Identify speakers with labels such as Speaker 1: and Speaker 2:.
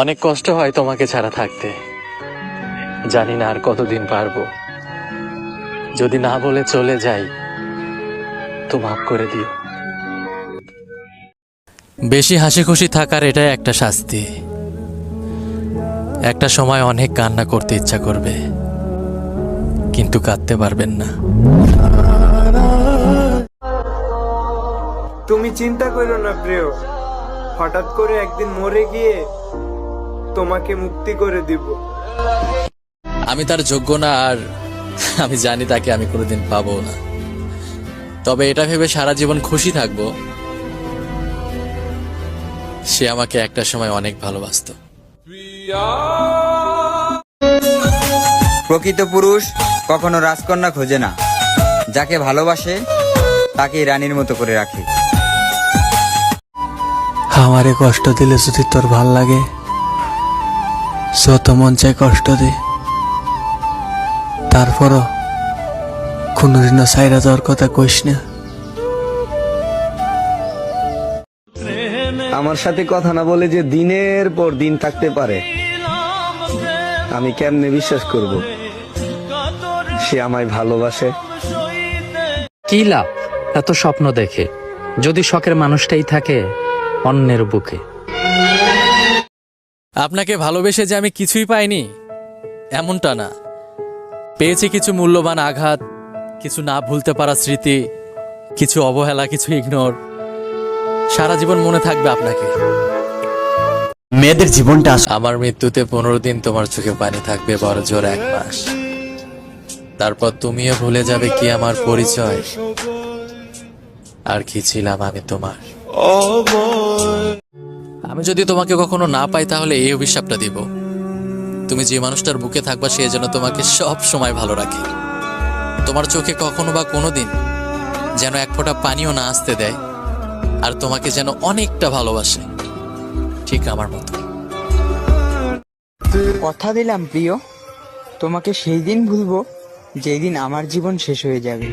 Speaker 1: অনেক কষ্ট হয় তোমাকে ছাড়া থাকতে, জানি না আর কতদিন পারবো। যদি না বলে চলে যাই তো মাফ করে দিও। বেশি হাসি খুশি থাকার এটাই একটা শাস্তি। একটা সময় অনেক কান্না করতে ইচ্ছা করবে, কিন্তু কাঁদতে পারবেন না।
Speaker 2: তুমি চিন্তা করো না প্রিয়, হঠাৎ করে একদিন মরে গিয়ে তোমাকে মুক্তি করে দিব।
Speaker 1: আমি তার যোগ্য না, আর আমি জানি তাকে আমি কোনোদিন পাবো না। তবে এটা ভেবে সারা জীবন খুশি থাকবো, সে আমাকে একটা সময় অনেক ভালোবাসতো।
Speaker 3: প্রকৃত পুরুষ কখনো রাজকন্যা খোঁজে না, যাকে ভালোবাসে তাকে রানীর মতো করে রাখে।
Speaker 4: আমারে কষ্ট দিলে যদি তোর ভাল লাগে, যত মন চাই কষ্ট দে, তারপরও কোনোদিনও সাইরা যাওয়ার কথা কইস না।
Speaker 5: আমার সাথে কথা না বলে যে দিনের পর দিন থাকতে পারে, আমি কেমনে বিশ্বাস করব সে আমায় ভালোবাসে?
Speaker 6: কি লাভ এত স্বপ্ন দেখে, যদি শখের মানুষটাই থাকে অন্যের বুকে।
Speaker 1: আপনাকে ভালোবেসে যে আমি কিছুই পাইনি এমনটা না, পেয়েছি কিছু মূল্যবান আঘাত, কিছু না ভুলতে পারা স্মৃতি, কিছু অবহেলা, কিছু ইগনোর। সারা জীবন মনে থাকবে আপনাকে।
Speaker 4: মেয়েদের জীবনটা
Speaker 1: আমার মৃত্যুতে 15 দিন তোমার চোখে পানি থাকবে, বড় জোর 1 মাস। তারপর তুমিও ভুলে যাবে কি আমার পরিচয় আর কি ছিলাম আমি তোমার। আমি যদি তোমাকে কখনো না পাই তাহলে এই অভিশাপটা দিব, তুমি যে মানুষটার বুকে থাকবা সে যেন তোমাকে সব সময় ভালো রাখে, তোমার চোখে কখনো বা কোনোদিন যেন এক ফোঁটা পানিও না আসতে দেয়, আর তোমাকে যেন অনেকটা ভালোবাসে, ঠিক আমার মতো।
Speaker 3: কথা দিলাম প্রিয়, তোমাকে সেই দিন ভুলবো যেই দিন আমার জীবন শেষ হয়ে যাবে।